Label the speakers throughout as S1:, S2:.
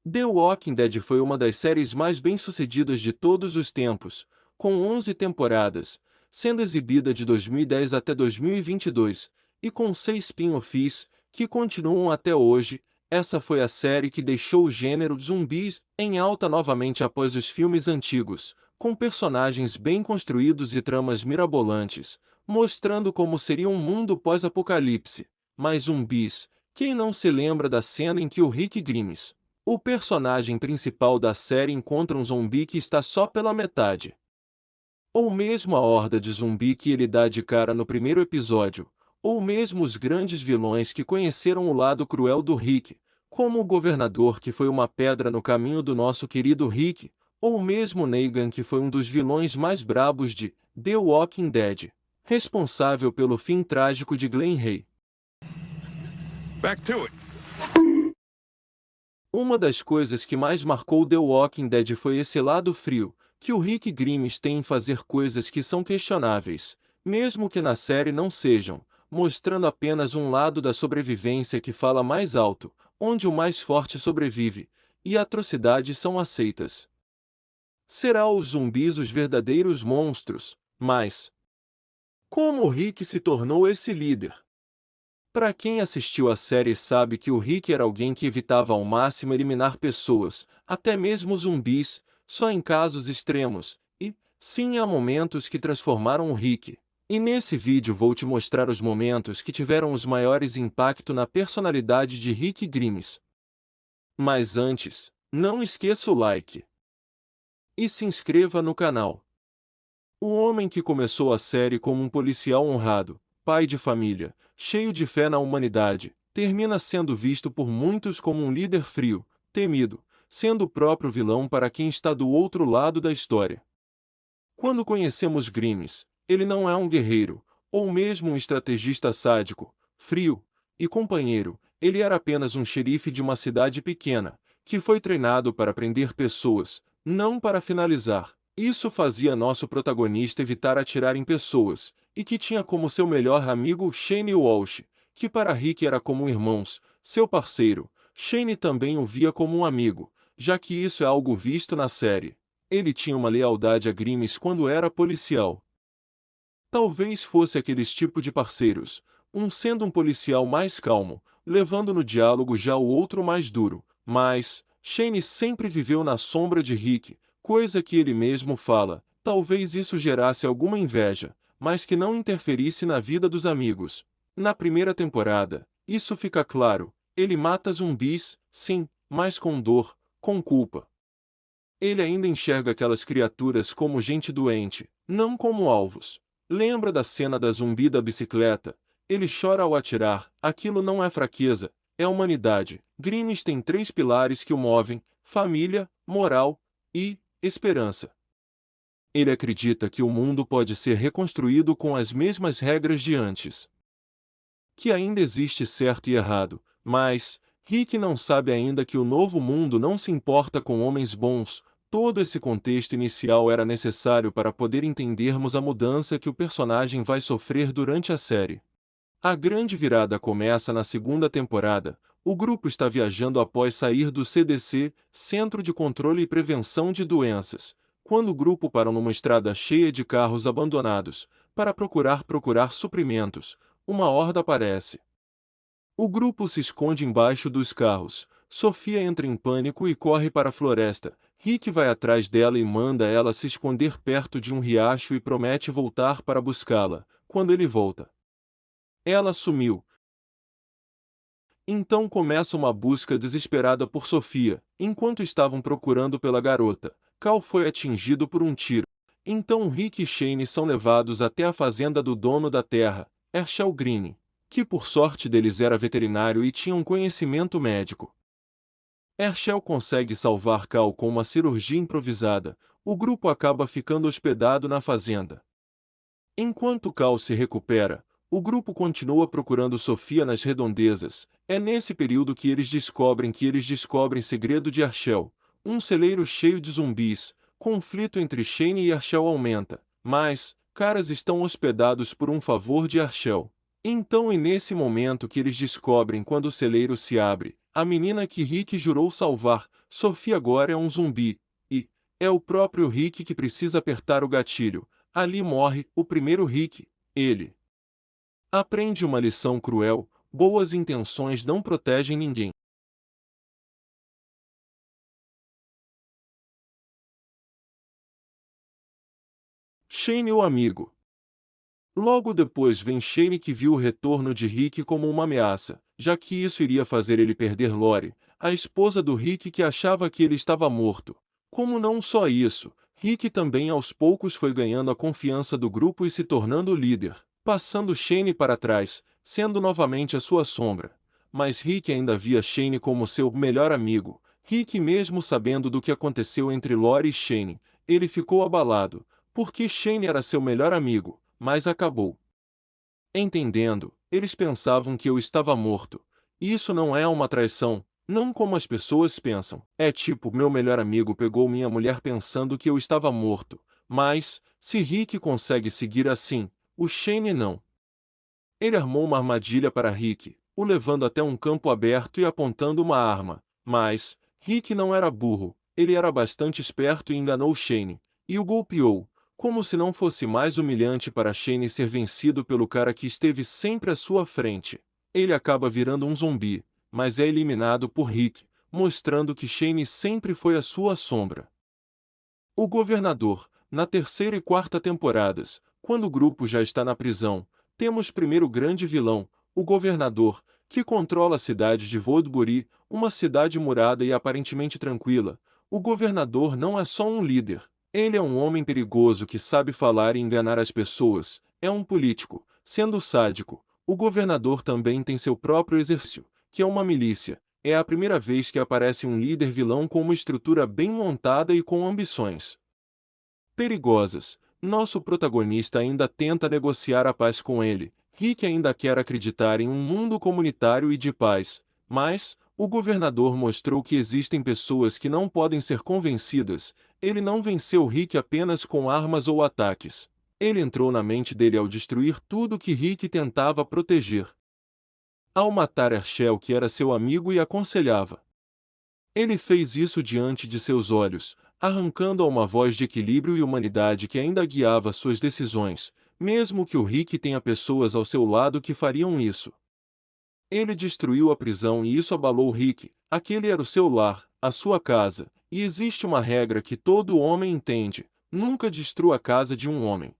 S1: The Walking Dead foi uma das séries mais bem-sucedidas de todos os tempos, com 11 temporadas, sendo exibida de 2010 até 2022, e com 6 spin-offs, que continuam até hoje. Essa foi a série que deixou o gênero de zumbis em alta novamente após os filmes antigos, com personagens bem construídos e tramas mirabolantes, mostrando como seria um mundo pós-apocalipse. Mas zumbis, quem não se lembra da cena em que o Rick Grimes, o personagem principal da série, encontra um zumbi que está só pela metade? Ou mesmo a horda de zumbi que ele dá de cara no primeiro episódio, ou mesmo os grandes vilões que conheceram o lado cruel do Rick, como o governador que foi uma pedra no caminho do nosso querido Rick, ou mesmo Negan que foi um dos vilões mais brabos de The Walking Dead, responsável pelo fim trágico de Glenn Hay.
S2: Back to it.
S1: Uma das coisas que mais marcou The Walking Dead foi esse lado frio, que o Rick Grimes tem em fazer coisas que são questionáveis, mesmo que na série não sejam, mostrando apenas um lado da sobrevivência que fala mais alto, onde o mais forte sobrevive, e atrocidades são aceitas. Será os zumbis os verdadeiros monstros, mas como o Rick se tornou esse líder? Para quem assistiu a série sabe que o Rick era alguém que evitava ao máximo eliminar pessoas, até mesmo zumbis, só em casos extremos, e, sim, há momentos que transformaram o Rick. E nesse vídeo vou te mostrar os momentos que tiveram os maiores impactos na personalidade de Rick Grimes. Mas antes, não esqueça o like e se inscreva no canal. O homem que começou a série como um policial honrado, pai de família, cheio de fé na humanidade, termina sendo visto por muitos como um líder frio, temido, sendo o próprio vilão para quem está do outro lado da história. Quando conhecemos Grimes, ele não é um guerreiro, ou mesmo um estrategista sádico, frio e companheiro. Ele era apenas um xerife de uma cidade pequena, que foi treinado para prender pessoas, não para finalizar. Isso fazia nosso protagonista evitar atirar em pessoas, e que tinha como seu melhor amigo Shane Walsh, que para Rick era como irmãos, seu parceiro. Shane também o via como um amigo, já que isso é algo visto na série. Ele tinha uma lealdade a Grimes quando era policial. Talvez fosse aqueles tipo de parceiros, um sendo um policial mais calmo, levando no diálogo já o outro mais duro, mas Shane sempre viveu na sombra de Rick, coisa que ele mesmo fala. Talvez isso gerasse alguma inveja, mas que não interferisse na vida dos amigos. Na primeira temporada, isso fica claro, ele mata zumbis, sim, mas com dor, com culpa. Ele ainda enxerga aquelas criaturas como gente doente, não como alvos. Lembra da cena da zumbi da bicicleta? Ele chora ao atirar. Aquilo não é fraqueza, é humanidade. Grimes tem 3 pilares que o movem: família, moral e esperança. Ele acredita que o mundo pode ser reconstruído com as mesmas regras de antes. Que ainda existe certo e errado, mas Rick não sabe ainda que o novo mundo não se importa com homens bons. Todo esse contexto inicial era necessário para poder entendermos a mudança que o personagem vai sofrer durante a série. A grande virada começa na segunda temporada. O grupo está viajando após sair do CDC, Centro de Controle e Prevenção de Doenças, quando o grupo para numa estrada cheia de carros abandonados, para procurar suprimentos. Uma horda aparece. O grupo se esconde embaixo dos carros. Sofia entra em pânico e corre para a floresta. Rick vai atrás dela e manda ela se esconder perto de um riacho e promete voltar para buscá-la. Quando ele volta, ela sumiu. Então começa uma busca desesperada por Sofia. Enquanto estavam procurando pela garota, Cal foi atingido por um tiro. Então Rick e Shane são levados até a fazenda do dono da terra, Herschel Green, que por sorte deles era veterinário e tinha um conhecimento médico. Herschel consegue salvar Cal com uma cirurgia improvisada. O grupo acaba ficando hospedado na fazenda. Enquanto Cal se recupera, o grupo continua procurando Sofia nas redondezas. É nesse período que eles descobrem segredo de Herschel, um celeiro cheio de zumbis. Conflito entre Shane e Herschel aumenta, mas caras estão hospedados por um favor de Herschel. Então é nesse momento que eles descobrem quando o celeiro se abre, a menina que Rick jurou salvar, Sophie agora é um zumbi, e é o próprio Rick que precisa apertar o gatilho. Ali morre o primeiro Rick, ele. Aprende uma lição cruel: boas intenções não protegem ninguém. Shane o amigo. Logo depois vem Shane, que viu o retorno de Rick como uma ameaça, já que isso iria fazer ele perder Lori, a esposa do Rick, que achava que ele estava morto. Como não só isso, Rick também aos poucos foi ganhando a confiança do grupo e se tornando o líder, passando Shane para trás, sendo novamente a sua sombra. Mas Rick ainda via Shane como seu melhor amigo. Rick, mesmo sabendo do que aconteceu entre Lori e Shane, ele ficou abalado, porque Shane era seu melhor amigo. Mas acabou entendendo. Eles pensavam que eu estava morto. Isso não é uma traição, não como as pessoas pensam. É tipo, meu melhor amigo pegou minha mulher pensando que eu estava morto. Mas, se Rick consegue seguir assim, o Shane não. Ele armou uma armadilha para Rick, o levando até um campo aberto e apontando uma arma. Mas, Rick não era burro, ele era bastante esperto e enganou Shane, e o golpeou. Como se não fosse mais humilhante para Shane ser vencido pelo cara que esteve sempre à sua frente. Ele acaba virando um zumbi, mas é eliminado por Rick, mostrando que Shane sempre foi a sua sombra. O governador, na terceira e quarta temporadas, quando o grupo já está na prisão, temos primeiro o grande vilão, o governador, que controla a cidade de Woodbury, uma cidade murada e aparentemente tranquila. O governador não é só um líder. Ele é um homem perigoso que sabe falar e enganar as pessoas, é um político, sendo sádico. O governador também tem seu próprio exército, que é uma milícia. É a primeira vez que aparece um líder vilão com uma estrutura bem montada e com ambições perigosas. Nosso protagonista ainda tenta negociar a paz com ele. Rick ainda quer acreditar em um mundo comunitário e de paz, mas o governador mostrou que existem pessoas que não podem ser convencidas. Ele não venceu Rick apenas com armas ou ataques. Ele entrou na mente dele ao destruir tudo que Rick tentava proteger. Ao matar Herschel, que era seu amigo e aconselhava. Ele fez isso diante de seus olhos, arrancando a uma voz de equilíbrio e humanidade que ainda guiava suas decisões, mesmo que o Rick tenha pessoas ao seu lado que fariam isso. Ele destruiu a prisão e isso abalou Rick. Aquele era o seu lar, a sua casa, e existe uma regra que todo homem entende: nunca destrua a casa de um homem.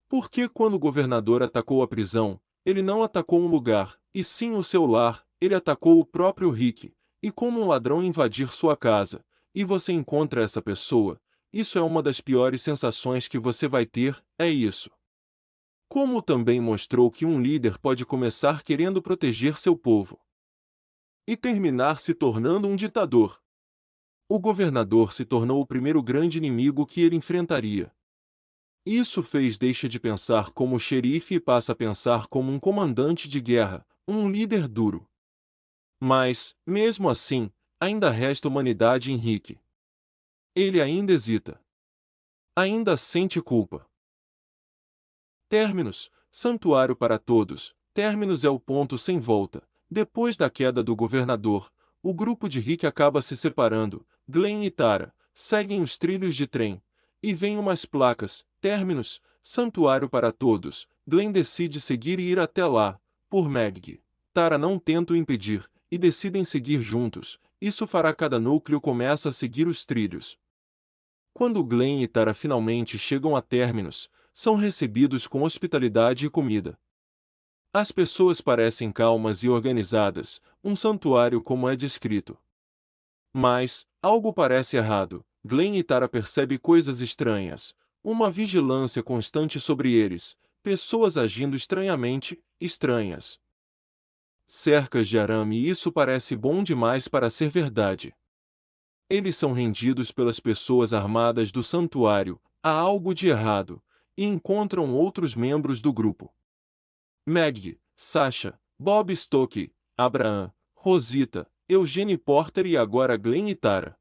S1: Porque quando o governador atacou a prisão, ele não atacou um lugar, e sim o seu lar. Ele atacou o próprio Rick. E como um ladrão invadir sua casa, e você encontra essa pessoa, isso é uma das piores sensações que você vai ter, é isso. Como também mostrou que um líder pode começar querendo proteger seu povo e terminar se tornando um ditador. O governador se tornou o primeiro grande inimigo que ele enfrentaria. Isso fez deixa de pensar como xerife e passa a pensar como um comandante de guerra, um líder duro. Mas, mesmo assim, ainda resta humanidade em Rick. Ele ainda hesita. Ainda sente culpa. Terminus, santuário para todos. Terminus é o ponto sem volta. Depois da queda do governador, o grupo de Rick acaba se separando. Glenn e Tara seguem os trilhos de trem. E vêm umas placas. Terminus, santuário para todos. Glenn decide seguir e ir até lá, por Maggie. Tara não tenta o impedir, e decidem seguir juntos. Isso fará cada núcleo começa a seguir os trilhos. Quando Glenn e Tara finalmente chegam a Terminus, são recebidos com hospitalidade e comida. As pessoas parecem calmas e organizadas, um santuário como é descrito. Mas, algo parece errado. Glenn e Tara percebem coisas estranhas, uma vigilância constante sobre eles, pessoas agindo estranhamente, estranhas. Cercas de arame, e isso parece bom demais para ser verdade. Eles são rendidos pelas pessoas armadas do santuário, há algo de errado, e encontram outros membros do grupo. Maggie, Sasha, Bob Stoke, Abraham, Rosita, Eugene Porter e agora Glenn e Tara.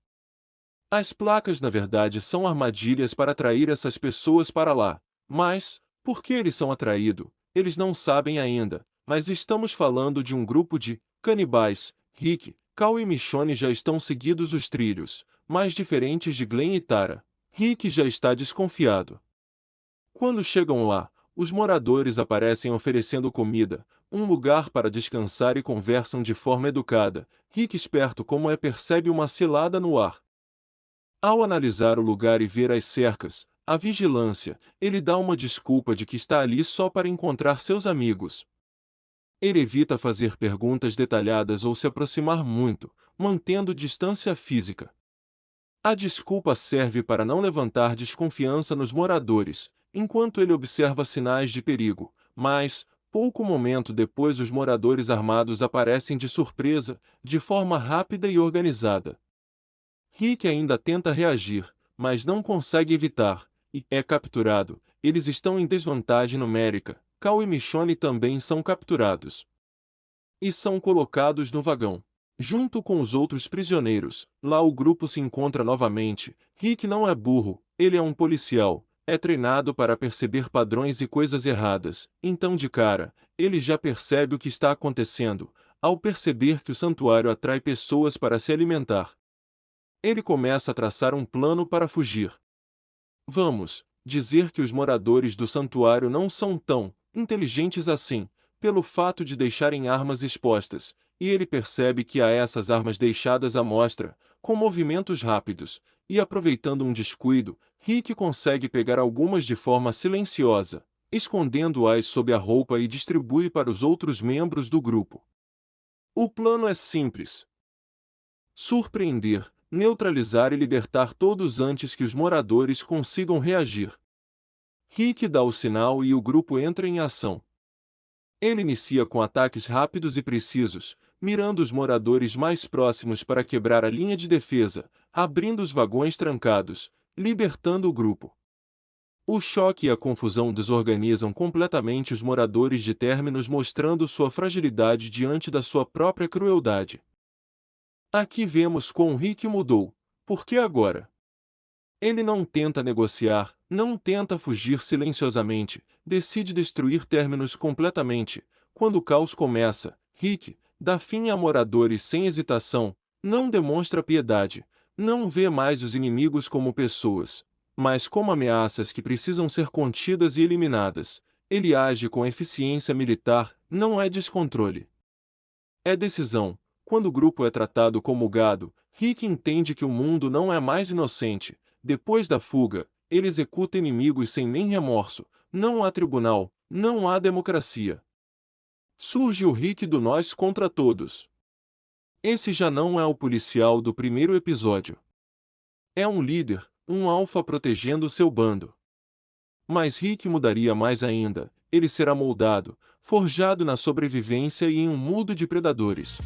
S1: As placas na verdade são armadilhas para atrair essas pessoas para lá, mas, por que eles são atraídos, eles não sabem ainda. Mas estamos falando de um grupo de canibais. Rick, Cal e Michonne já estão seguidos os trilhos, mais diferentes de Glenn e Tara. Rick já está desconfiado. Quando chegam lá, os moradores aparecem oferecendo comida, um lugar para descansar e conversam de forma educada. Rick, esperto como é, percebe uma cilada no ar. Ao analisar o lugar e ver as cercas, a vigilância, ele dá uma desculpa de que está ali só para encontrar seus amigos. Ele evita fazer perguntas detalhadas ou se aproximar muito, mantendo distância física. A desculpa serve para não levantar desconfiança nos moradores, enquanto ele observa sinais de perigo, mas, pouco momento depois, os moradores armados aparecem de surpresa, de forma rápida e organizada. Rick ainda tenta reagir, mas não consegue evitar, e é capturado. Eles estão em desvantagem numérica. Cal e Michonne também são capturados. E são colocados no vagão. Junto com os outros prisioneiros, lá o grupo se encontra novamente. Rick não é burro, ele é um policial, é treinado para perceber padrões e coisas erradas. Então, de cara, ele já percebe o que está acontecendo, ao perceber que o santuário atrai pessoas para se alimentar. Ele começa a traçar um plano para fugir. Vamos dizer que os moradores do santuário não são tão inteligentes assim, pelo fato de deixarem armas expostas, e ele percebe que há essas armas deixadas à mostra, com movimentos rápidos, e aproveitando um descuido, Rick consegue pegar algumas de forma silenciosa, escondendo-as sob a roupa e distribui para os outros membros do grupo. O plano é simples: surpreender, neutralizar e libertar todos antes que os moradores consigam reagir. Rick dá o sinal e o grupo entra em ação. Ele inicia com ataques rápidos e precisos, mirando os moradores mais próximos para quebrar a linha de defesa, abrindo os vagões trancados, libertando o grupo. O choque e a confusão desorganizam completamente os moradores de Terminus, mostrando sua fragilidade diante da sua própria crueldade. Aqui vemos como Rick mudou. Por que agora? Ele não tenta negociar, não tenta fugir silenciosamente, decide destruir Terminus completamente. Quando o caos começa, Rick dá fim a moradores sem hesitação, não demonstra piedade, não vê mais os inimigos como pessoas, mas como ameaças que precisam ser contidas e eliminadas. Ele age com eficiência militar, não é descontrole. É decisão. Quando o grupo é tratado como gado, Rick entende que o mundo não é mais inocente. Depois da fuga, ele executa inimigos sem nem remorso. Não há tribunal, não há democracia. Surge o Rick do nós contra todos. Esse já não é o policial do primeiro episódio. É um líder, um alfa protegendo seu bando. Mas Rick mudaria mais ainda. Ele será moldado, forjado na sobrevivência e em um mundo de predadores.